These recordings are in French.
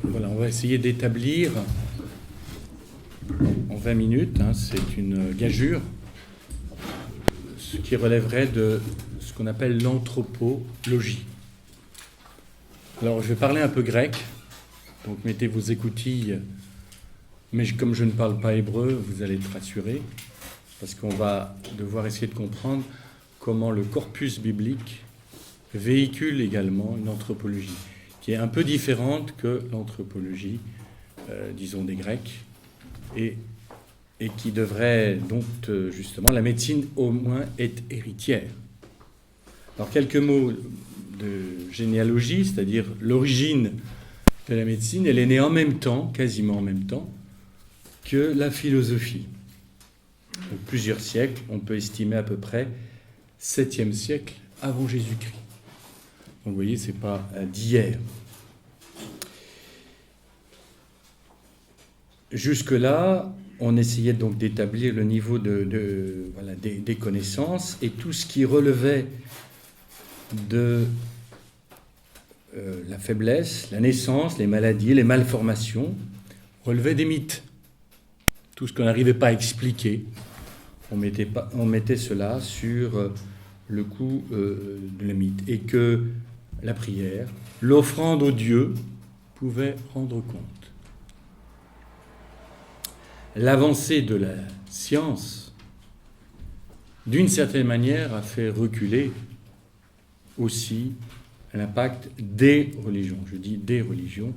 Voilà, on va essayer d'établir en 20 minutes, c'est une gageure, ce qui relèverait de ce qu'on appelle l'anthropologie. Alors, je vais parler un peu grec, donc mettez vos écoutilles, mais comme je ne parle pas hébreu, vous allez être rassurés, parce qu'on va devoir essayer de comprendre comment le corpus biblique véhicule également une anthropologie qui est un peu différente que l'anthropologie, disons, des Grecs, et qui devrait donc, justement, la médecine au moins est héritière. Alors, quelques mots de généalogie, c'est-à-dire l'origine de la médecine, elle est née en même temps, quasiment en même temps, que la philosophie. Donc, plusieurs siècles, on peut estimer à peu près 7e siècle avant Jésus-Christ. Donc vous voyez, ce n'est pas d'hier. Jusque-là, on essayait donc d'établir le niveau des connaissances, et tout ce qui relevait de la faiblesse, la naissance, les maladies, les malformations, relevait des mythes. Tout ce qu'on n'arrivait pas à expliquer, on mettait cela sur le coup de la mythe, et que la prière, l'offrande aux dieux pouvait rendre compte. L'avancée de la science, d'une certaine manière, a fait reculer aussi l'impact des religions. Je dis des religions,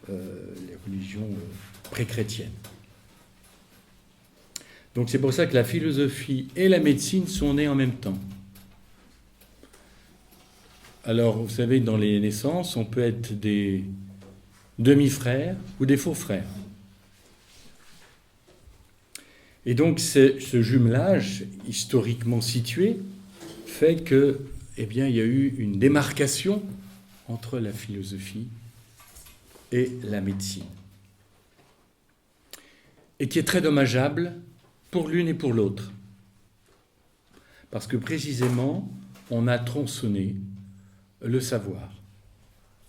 les religions pré-chrétiennes. Donc c'est pour ça que la philosophie et la médecine sont nées en même temps. Alors, vous savez, dans les naissances, on peut être des demi-frères ou des faux frères. Et donc, ce jumelage historiquement situé fait que, il y a eu une démarcation entre la philosophie et la médecine. Et qui est très dommageable pour l'une et pour l'autre. Parce que précisément, on a tronçonné le savoir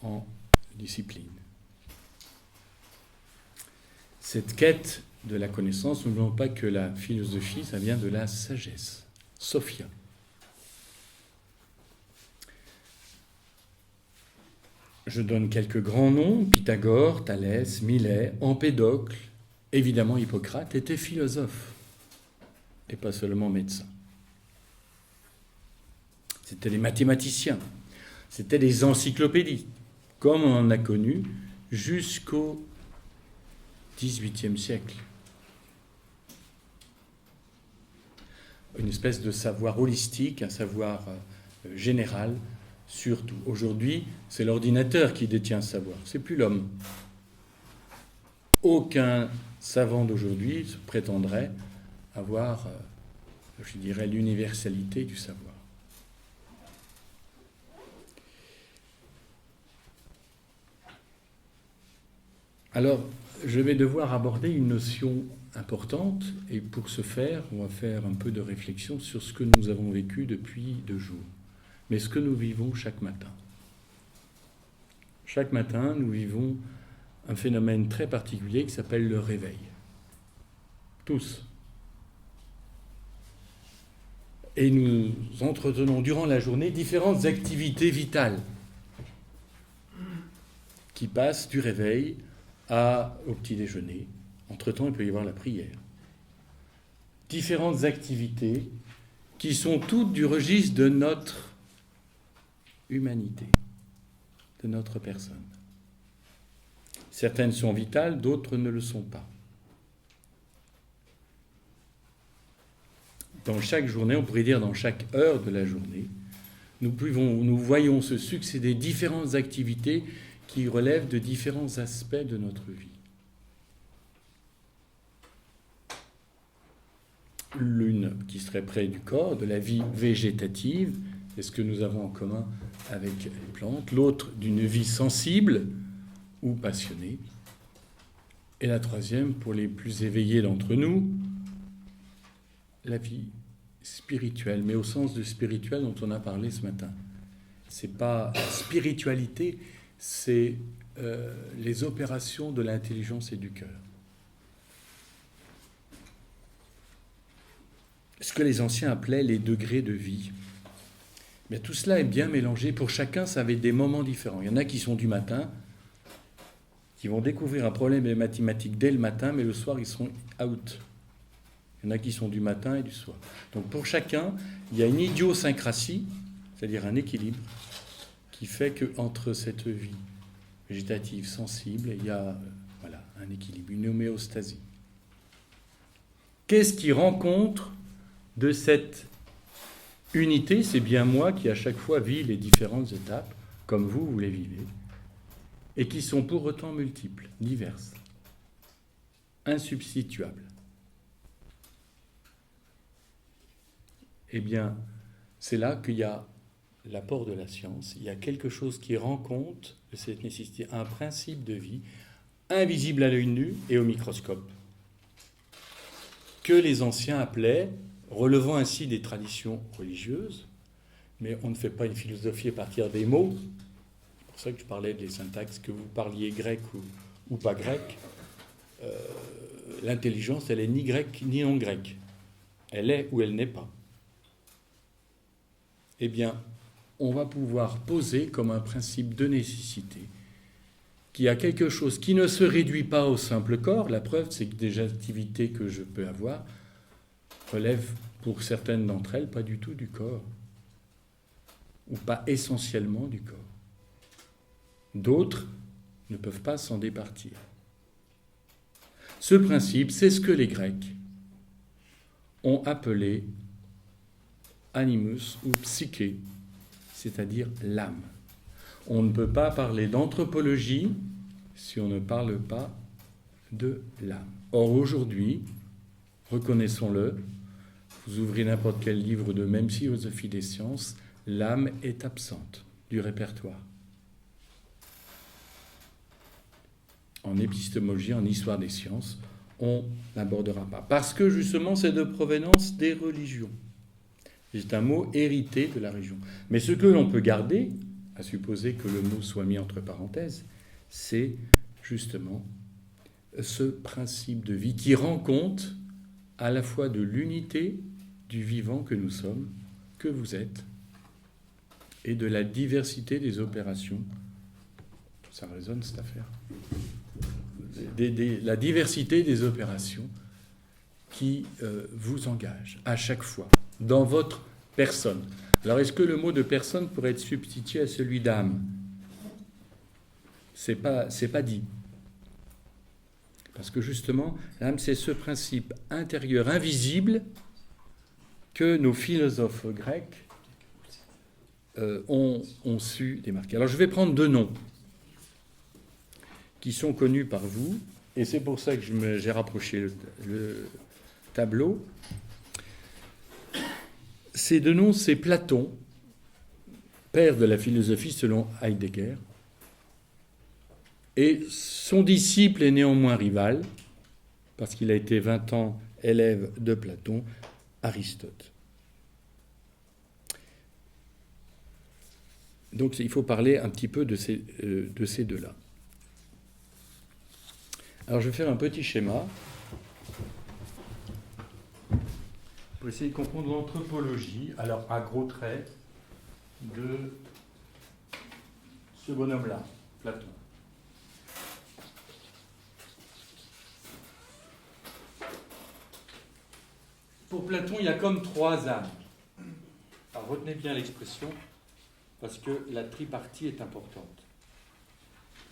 en discipline. Cette quête de la connaissance, n'oublions pas que la philosophie, ça vient de la sagesse, Sophia. Je donne quelques grands noms: Pythagore, Thalès, Millet, Empédocle, évidemment Hippocrate était philosophe, et pas seulement médecin. C'était des mathématiciens. C'était des encyclopédies, comme on en a connu jusqu'au XVIIIe siècle. Une espèce de savoir holistique, un savoir général, surtout. Aujourd'hui, c'est l'ordinateur qui détient ce savoir, c'est plus l'homme. Aucun savant d'aujourd'hui se prétendrait avoir, je dirais, l'universalité du savoir. Alors, je vais devoir aborder une notion importante, et pour ce faire, on va faire un peu de réflexion sur ce que nous avons vécu depuis 2 jours, mais ce que nous vivons chaque matin. Chaque matin, nous vivons un phénomène très particulier qui s'appelle le réveil. Tous. Et nous entretenons durant la journée différentes activités vitales qui passent du réveil au petit déjeuner. Entre-temps, il peut y avoir la prière. Différentes activités qui sont toutes du registre de notre humanité, de notre personne. Certaines sont vitales, d'autres ne le sont pas. Dans chaque journée, on pourrait dire dans chaque heure de la journée, nous voyons se succéder différentes activités qui relèvent de différents aspects de notre vie. L'une qui serait près du corps, de la vie végétative, c'est ce que nous avons en commun avec les plantes. L'autre, d'une vie sensible ou passionnée. Et la troisième, pour les plus éveillés d'entre nous, la vie spirituelle, mais au sens de spirituel dont on a parlé ce matin. C'est pas spiritualité, c'est les opérations de l'intelligence et du cœur. Ce que les anciens appelaient les degrés de vie. Mais tout cela est bien mélangé. Pour chacun, ça avait des moments différents. Il y en a qui sont du matin, qui vont découvrir un problème des mathématiques dès le matin, mais le soir, ils seront out. Il y en a qui sont du matin et du soir. Donc pour chacun, il y a une idiosyncrasie, c'est-à-dire un équilibre, qui fait qu'entre cette vie végétative, sensible, il y a un équilibre, une homéostasie. Qu'est-ce qui rend compte de cette unité? C'est bien moi qui à chaque fois vis les différentes étapes, comme vous les vivez, et qui sont pour autant multiples, diverses, insubstituables. Eh bien, c'est là qu'il y a l'apport de la science. Il y a quelque chose qui rend compte de cette nécessité, un principe de vie invisible à l'œil nu et au microscope, que les anciens appelaient, relevant ainsi des traditions religieuses, mais on ne fait pas une philosophie à partir des mots. C'est pour ça que je parlais des syntaxes, que vous parliez grec ou pas grec. L'intelligence, elle est ni grecque ni non grecque. Elle est ou elle n'est pas. Eh bien, on va pouvoir poser comme un principe de nécessité qu'il y a quelque chose qui ne se réduit pas au simple corps. La preuve, c'est que des activités que je peux avoir relèvent, pour certaines d'entre elles, pas du tout du corps, ou pas essentiellement du corps. D'autres ne peuvent pas s'en départir. Ce principe, c'est ce que les Grecs ont appelé animus ou psyché, c'est-à-dire l'âme. On ne peut pas parler d'anthropologie si on ne parle pas de l'âme. Or aujourd'hui, reconnaissons-le, vous ouvrez n'importe quel livre de même philosophie des sciences, l'âme est absente du répertoire. En épistémologie, en histoire des sciences, on n'abordera pas. Parce que justement, c'est de provenance des religions. C'est un mot hérité de la religion. Mais ce que l'on peut garder, à supposer que le mot soit mis entre parenthèses, c'est justement ce principe de vie qui rend compte à la fois de l'unité du vivant que nous sommes, que vous êtes, et de la diversité des opérations. Ça résonne cette affaire. La diversité des opérations qui vous engagent à chaque fois dans votre personne. Alors, est-ce que le mot de personne pourrait être substitué à celui d'âme? C'est pas dit. Parce que justement, l'âme, c'est ce principe intérieur invisible que nos philosophes grecs ont su démarquer. Alors, je vais prendre deux noms qui sont connus par vous, et c'est pour ça que j'ai rapproché le tableau. Ces deux noms, c'est Platon, père de la philosophie selon Heidegger, et son disciple est néanmoins rival, parce qu'il a été 20 ans élève de Platon, Aristote. Donc il faut parler un petit peu de ces deux-là. Alors je vais faire un petit schéma pour essayer de comprendre l'anthropologie, alors à gros traits, de ce bonhomme-là, Platon. Pour Platon, il y a comme trois âmes. Alors retenez bien l'expression, parce que la tripartie est importante.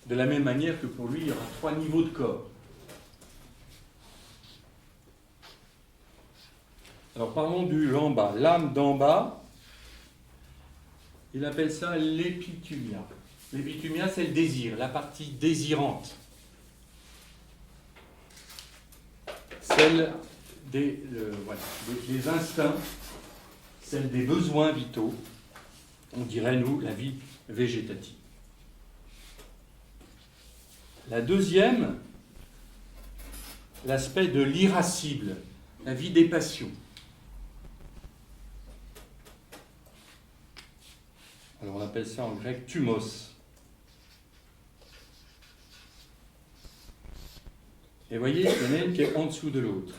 De la même manière que pour lui, il y aura trois niveaux de corps. Alors parlons du en bas. L'âme d'en bas, il appelle ça l'épithumia. L'épithumia, c'est le désir, la partie désirante. Celle des instincts, celle des besoins vitaux, on dirait, nous, la vie végétative. La deuxième, l'aspect de l'irascible, la vie des passions. Alors on appelle ça en grec thumos. Et vous voyez, il y en a une qui est en dessous de l'autre.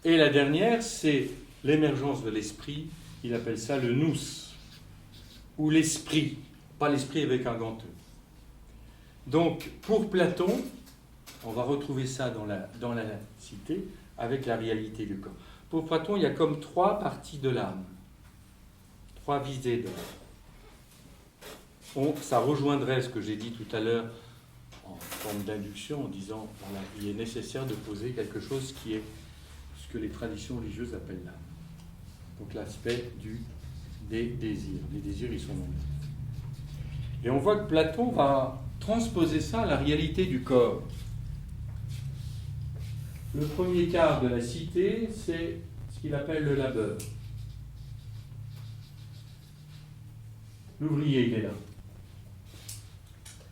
Et la dernière, c'est l'émergence de l'esprit. Il appelle ça le nous, ou l'esprit, pas l'esprit avec un grand E. Donc, pour Platon, on va retrouver ça dans la cité, avec la réalité du corps. Pour Platon, il y a comme 3 parties de l'âme, 3 visées de l'âme. Ça rejoindrait ce que j'ai dit tout à l'heure en forme d'induction, en disant voilà, il est nécessaire de poser quelque chose qui est ce que les traditions religieuses appellent l'âme. Donc l'aspect des désirs. Les désirs, ils sont nombreux. Et on voit que Platon va transposer ça à la réalité du corps. Le premier quart de la cité, c'est ce qu'il appelle le labeur. L'ouvrier, il est là.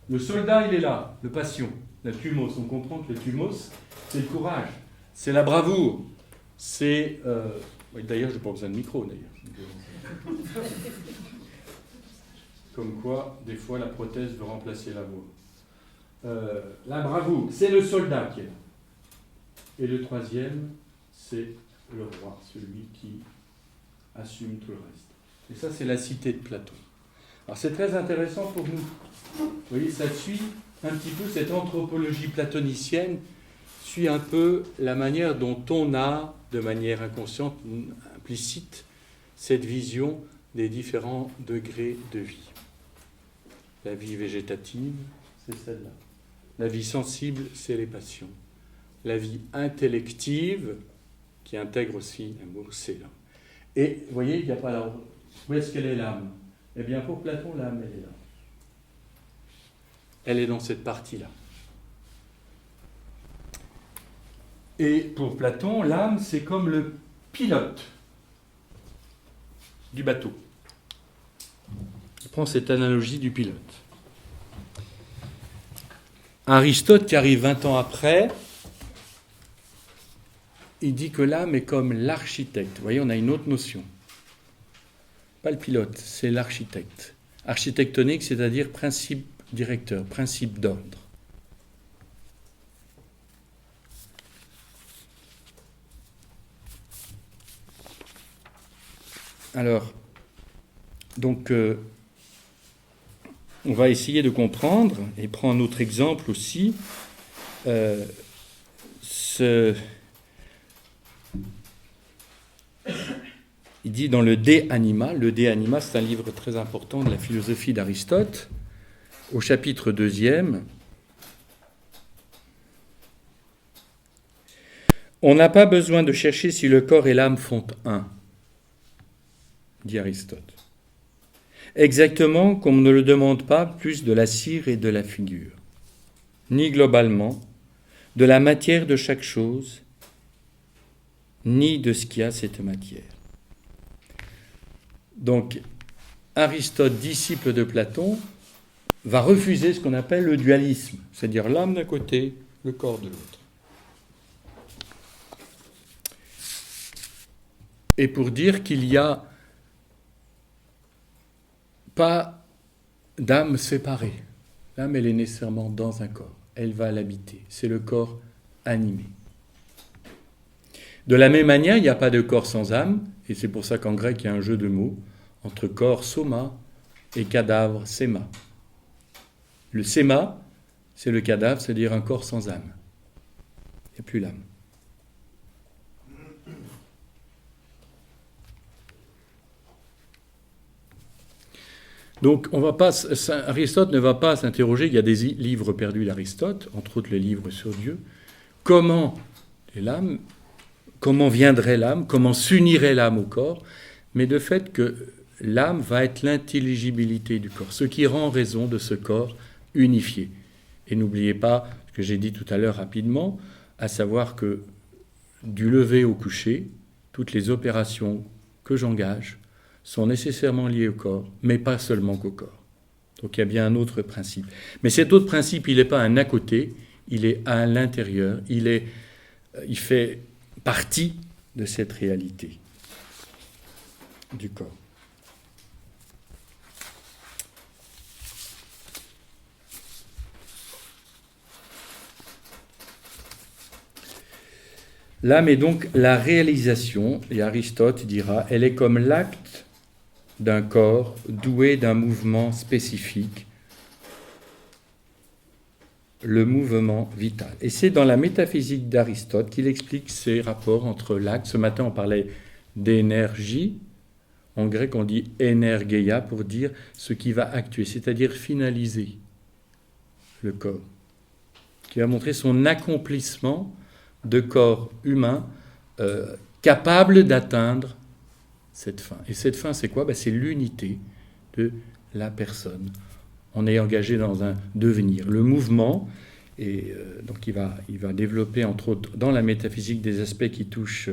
Le soldat, il est là. Le passion, la thumos. On comprend que le thumos, c'est le courage, c'est la bravoure. C'est... D'ailleurs, je n'ai pas besoin de micro, d'ailleurs. Comme quoi, des fois, la prothèse veut remplacer la voix. La bravoure, c'est le soldat qui est là. Et le troisième, c'est le roi, celui qui assume tout le reste. Et ça, c'est la cité de Platon. Alors, c'est très intéressant pour nous. Vous voyez, ça suit un petit peu cette anthropologie platonicienne, suit un peu la manière dont on a, de manière inconsciente, implicite, cette vision des différents degrés de vie. La vie végétative, c'est celle-là. La vie sensible, c'est les passions. La vie intellective, qui intègre aussi l'amour, c'est l'âme. Et vous voyez, il n'y a pas là. Où est-ce qu'elle est l'âme? Eh bien, pour Platon, l'âme, elle est là. Elle est dans cette partie-là. Et pour Platon, l'âme, c'est comme le pilote du bateau. Je prends cette analogie du pilote. Aristote, qui arrive 20 ans après, il dit que l'âme est comme l'architecte. Vous voyez, on a une autre notion. Pas le pilote, c'est l'architecte. Architectonique, c'est-à-dire principe directeur, principe d'ordre. Alors, donc, on va essayer de comprendre, et prendre un autre exemple aussi, il dit dans le De Anima, c'est un livre très important de la philosophie d'Aristote, au chapitre 2e, on n'a pas besoin de chercher si le corps et l'âme font un, dit Aristote. Exactement comme on ne le demande pas plus de la cire et de la figure, ni globalement de la matière de chaque chose, ni de ce qui a cette matière. Donc, Aristote, disciple de Platon, va refuser ce qu'on appelle le dualisme, c'est-à-dire l'âme d'un côté, le corps de l'autre. Et pour dire qu'il n'y a pas d'âme séparée. L'âme, elle est nécessairement dans un corps. Elle va l'habiter. C'est le corps animé. De la même manière, il n'y a pas de corps sans âme, et c'est pour ça qu'en grec, il y a un jeu de mots entre corps, soma, et cadavre, séma. Le séma, c'est le cadavre, c'est-à-dire un corps sans âme. Il n'y a plus l'âme. Donc, Aristote ne va pas s'interroger, il y a des livres perdus d'Aristote, entre autres le livre sur Dieu, comment viendrait l'âme, comment s'unirait l'âme au corps, mais de fait que l'âme va être l'intelligibilité du corps, ce qui rend raison de ce corps unifié. Et n'oubliez pas ce que j'ai dit tout à l'heure rapidement, à savoir que du lever au coucher, toutes les opérations que j'engage sont nécessairement liées au corps, mais pas seulement qu'au corps. Donc il y a bien un autre principe. Mais cet autre principe, il n'est pas un à côté, il est à l'intérieur, il fait partie de cette réalité du corps. L'âme est donc la réalisation, et Aristote dira, elle est comme l'acte d'un corps doué d'un mouvement spécifique, le mouvement vital. Et c'est dans la métaphysique d'Aristote qu'il explique ces rapports entre l'acte. Ce matin, on parlait d'énergie. En grec, on dit énergeia pour dire ce qui va actuer, c'est-à-dire finaliser le corps, qui va montrer son accomplissement de corps humain capable d'atteindre cette fin. Et cette fin, c'est quoi ? C'est l'unité de la personne. On est engagé dans un devenir. Le mouvement, et donc il va développer, entre autres, dans la métaphysique, des aspects qui touchent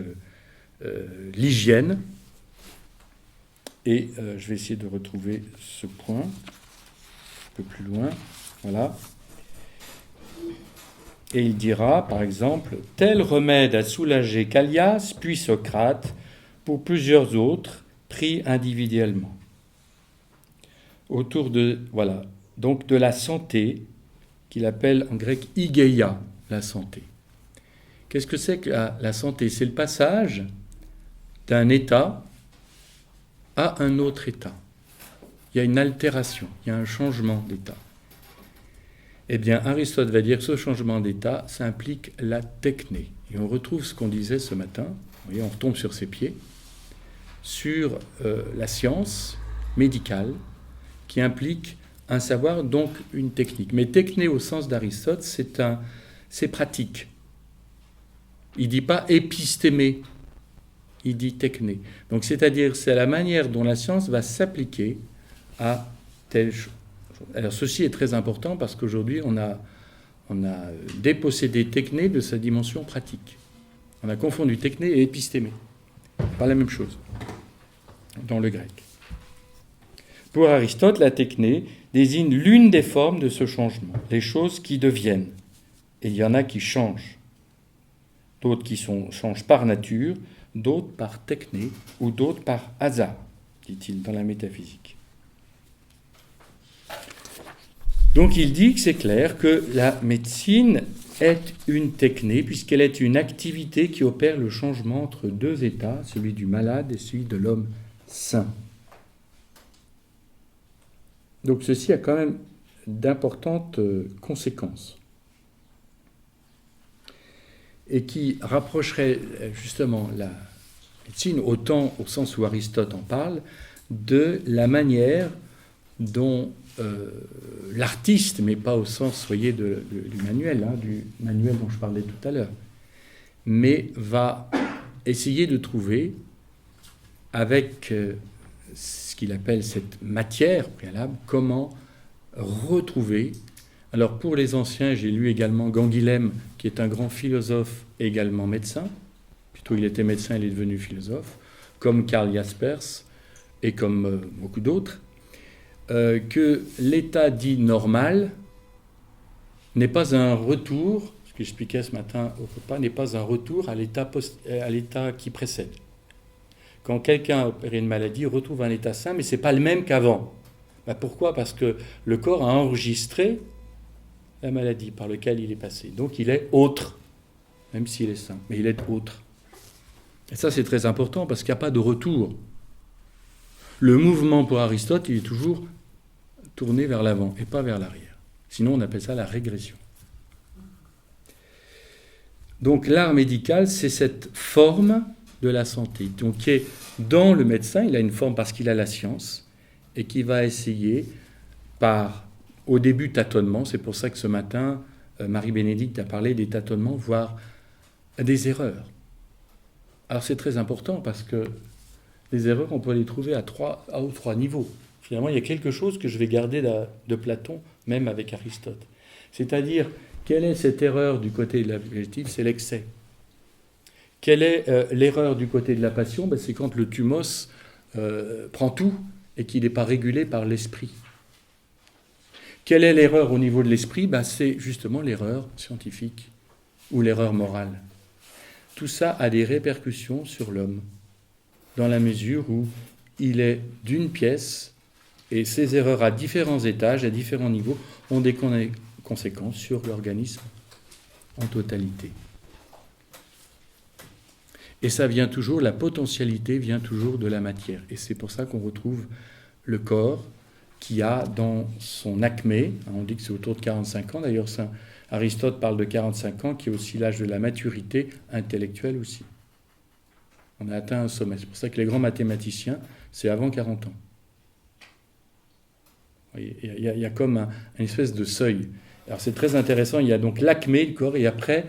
l'hygiène. Et je vais essayer de retrouver ce point un peu plus loin. Voilà. Et il dira, par exemple, « Tel remède a soulagé Callias, puis Socrate, pour plusieurs autres, pris individuellement. » Autour de, voilà, donc de la santé, qu'il appelle en grec « igeia », la santé. Qu'est-ce que c'est que la santé ? C'est le passage d'un état à un autre état. Il y a une altération, il y a un changement d'état. Eh bien, Aristote va dire que ce changement d'état, ça implique la techné. Et on retrouve ce qu'on disait ce matin, vous voyez, on retombe sur ses pieds, sur la science médicale qui implique un savoir, donc une technique. Mais techné au sens d'Aristote, c'est pratique. Il ne dit pas épistémé, il dit techné. Donc c'est-à-dire c'est la manière dont la science va s'appliquer à telle chose. Alors ceci est très important parce qu'aujourd'hui on a dépossédé techné de sa dimension pratique. On a confondu techné et épistémé. Pas la même chose dans le grec. Pour Aristote, la techné désigne l'une des formes de ce changement, les choses qui deviennent. Et il y en a qui changent. D'autres qui changent par nature, d'autres par techné ou d'autres par hasard, dit-il dans la métaphysique. Donc il dit que c'est clair que la médecine est une techné, puisqu'elle est une activité qui opère le changement entre deux états, celui du malade et celui de l'homme sain. Donc ceci a quand même d'importantes conséquences. Et qui rapprocherait justement la médecine, autant au sens où Aristote en parle, de la manière dont l'artiste, mais pas au sens, voyez, du manuel dont je parlais tout à l'heure, mais va essayer de trouver, avec ce qu'il appelle cette matière préalable, comment retrouver. Alors pour les anciens, j'ai lu également Canguilhem, qui est un grand philosophe et également médecin. Plutôt il était médecin, il est devenu philosophe, comme Karl Jaspers et comme beaucoup d'autres. Que l'état dit normal n'est pas un retour, ce que j'expliquais ce matin au repas, n'est pas un retour à l'état qui précède. Quand quelqu'un a opéré une maladie, il retrouve un état sain, mais ce n'est pas le même qu'avant. Pourquoi ? Parce que le corps a enregistré la maladie par laquelle il est passé. Donc il est autre, même s'il est sain, mais il est autre. Et ça c'est très important parce qu'il n'y a pas de retour. Le mouvement pour Aristote, il est toujours tourné vers l'avant et pas vers l'arrière. Sinon, on appelle ça la régression. Donc, l'art médical, c'est cette forme de la santé. Donc, qui est dans le médecin, il a une forme parce qu'il a la science et qui va essayer par, au début, tâtonnement. C'est pour ça que ce matin, Marie-Bénédicte a parlé des tâtonnements, voire des erreurs. Alors, c'est très important parce que les erreurs, on peut les trouver à trois niveaux. Finalement, il y a quelque chose que je vais garder de Platon, même avec Aristote. C'est-à-dire, quelle est cette erreur du côté de l'affectif ? C'est l'excès. Quelle est l'erreur du côté de la passion ? C'est quand le thumos prend tout et qu'il n'est pas régulé par l'esprit. Quelle est l'erreur au niveau de l'esprit ? C'est justement l'erreur scientifique ou l'erreur morale. Tout ça a des répercussions sur l'homme, dans la mesure où il est d'une pièce et ces erreurs à différents étages, à différents niveaux, ont des conséquences sur l'organisme en totalité. Et ça vient toujours, la potentialité vient toujours de la matière. Et c'est pour ça qu'on retrouve le corps qui a dans son acmé, on dit que c'est autour de 45 ans, d'ailleurs Aristote parle de 45 ans, qui est aussi l'âge de la maturité intellectuelle aussi. On a atteint un sommet. C'est pour ça que les grands mathématiciens, c'est avant 40 ans. Il y a comme une espèce de seuil. Alors c'est très intéressant, il y a donc l'acmé, le corps, et après,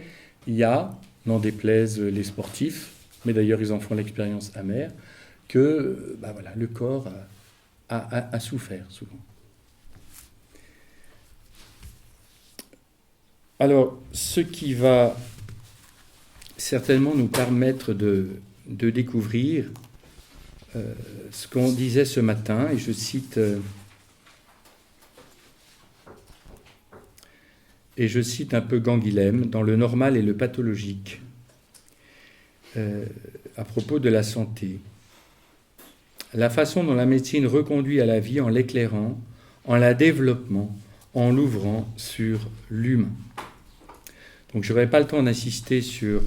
il y a, n'en déplaise les sportifs, mais d'ailleurs ils en font l'expérience amère, que le corps a souffert souvent. Alors, ce qui va certainement nous permettre de découvrir ce qu'on disait ce matin, et je cite un peu Canguilhem dans Le normal et le pathologique, à propos de la santé. La façon dont la médecine reconduit à la vie en l'éclairant, en la développant, en l'ouvrant sur l'humain. Donc je n'aurai pas le temps d'insister sur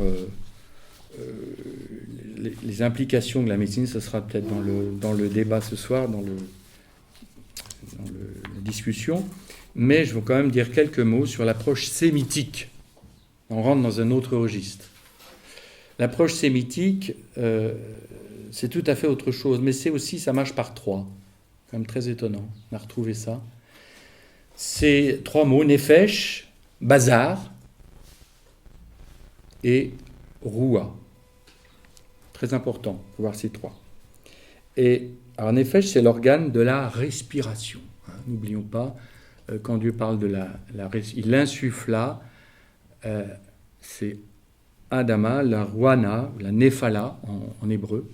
les implications de la médecine, ce sera peut-être dans le débat ce soir, dans la discussion, mais je vais quand même dire quelques mots sur l'approche sémitique. On rentre dans un autre registre. L'approche sémitique, c'est tout à fait autre chose, mais c'est aussi, ça marche par trois. C'est quand même très étonnant, on a retrouvé ça. C'est trois mots, nefesh, bazar et roua. Très important, il faut voir ces trois. Et alors nefesh, c'est l'organe de la respiration. N'oublions pas, quand Dieu parle de il insuffla, c'est Adama, la Ruana, la Nephala en hébreu,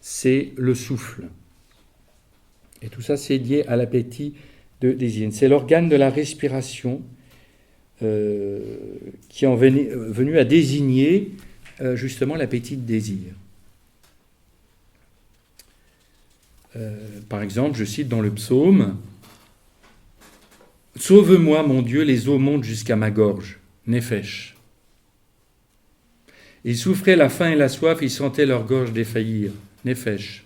c'est le souffle. Et tout ça, c'est lié à l'appétit de désir. C'est l'organe de la respiration qui est venu à désigner justement l'appétit de désir. Par exemple, je cite dans le psaume « Sauve-moi, mon Dieu, les eaux montent jusqu'à ma gorge. » Nefesh. Ils souffraient la faim et la soif, ils sentaient leur gorge défaillir. Nefesh.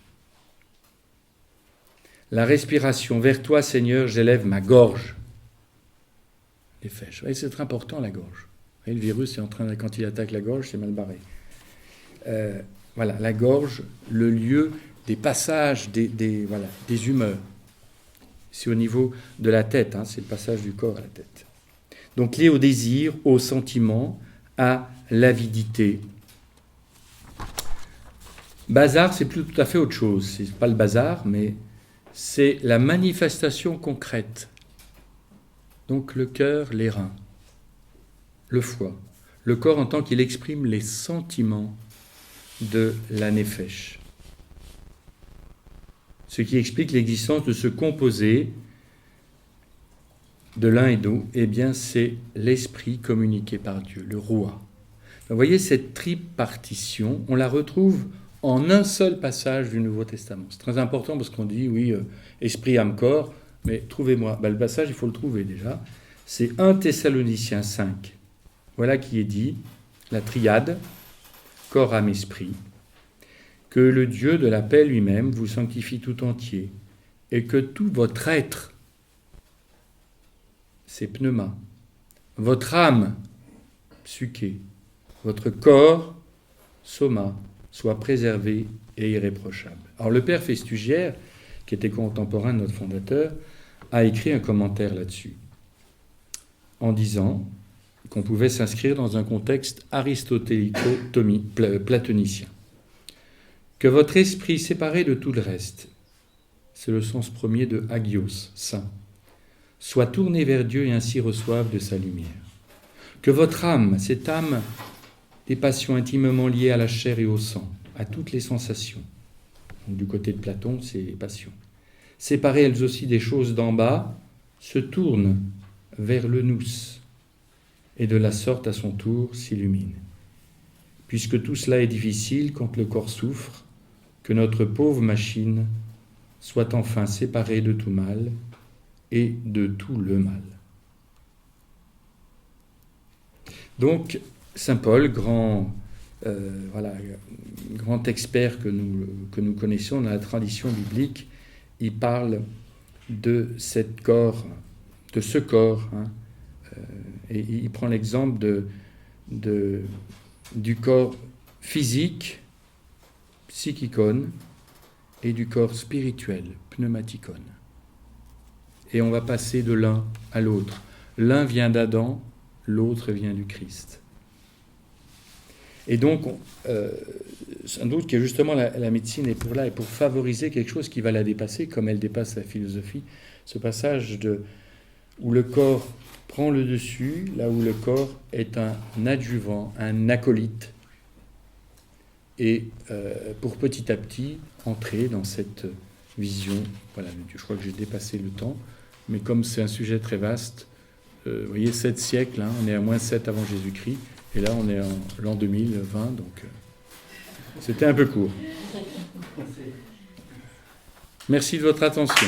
La respiration, vers toi, Seigneur, j'élève ma gorge. Nefesh. C'est très important, la gorge. Le virus est en train, quand il attaque la gorge, c'est mal barré. La gorge, le lieu des passages, des humeurs. C'est au niveau de la tête, c'est le passage du corps à la tête. Donc lié au désir, au sentiment, à l'avidité. Bazar, c'est plus tout à fait autre chose. C'est pas le bazar, mais c'est la manifestation concrète. Donc le cœur, les reins, le foie, le corps en tant qu'il exprime les sentiments de la nefesh. Ce qui explique l'existence de ce composé de l'un et d'eau, c'est l'esprit communiqué par Dieu, le roi. Vous voyez, cette tripartition, on la retrouve en un seul passage du Nouveau Testament. C'est très important parce qu'on dit, oui, esprit, âme, corps, mais trouvez-moi. Le passage, il faut le trouver déjà. C'est 1 Thessaloniciens 5. Voilà qui est dit, la triade, corps, âme, esprit. Que le Dieu de la paix lui-même vous sanctifie tout entier, et que tout votre être, c'est pneuma, votre âme, psyché, votre corps, soma, soit préservé et irréprochable. Alors le père Festugière, qui était contemporain de notre fondateur, a écrit un commentaire là-dessus, en disant qu'on pouvait s'inscrire dans un contexte aristotélico-platonicien. Que votre esprit séparé de tout le reste, c'est le sens premier de agios, saint, soit tourné vers Dieu et ainsi reçoive de sa lumière. Que votre âme, cette âme des passions intimement liées à la chair et au sang, à toutes les sensations, donc du côté de Platon, c'est les passions, séparées elles aussi des choses d'en bas, se tournent vers le nous, et de la sorte à son tour s'illumine. Puisque tout cela est difficile quand le corps souffre, que notre pauvre machine soit enfin séparée de tout mal et de tout le mal. Donc, saint Paul, grand voilà, grand expert que nous connaissons dans la tradition biblique, il parle de ce corps, hein, et il prend l'exemple du corps physique, psychikon, et du corps spirituel, pneumatikon. Et on va passer de l'un à l'autre. L'un vient d'Adam, l'autre vient du Christ. Et donc, sans doute que justement la médecine est pour favoriser quelque chose qui va la dépasser, comme elle dépasse la philosophie, ce passage où le corps prend le dessus, là où le corps est un adjuvant, un acolyte, et pour petit à petit entrer dans cette vision. Voilà, je crois que j'ai dépassé le temps, mais comme c'est un sujet très vaste, vous voyez, 7 siècles, hein, on est à moins 7 avant Jésus-Christ, et là on est en l'an 2020, donc c'était un peu court. Merci de votre attention.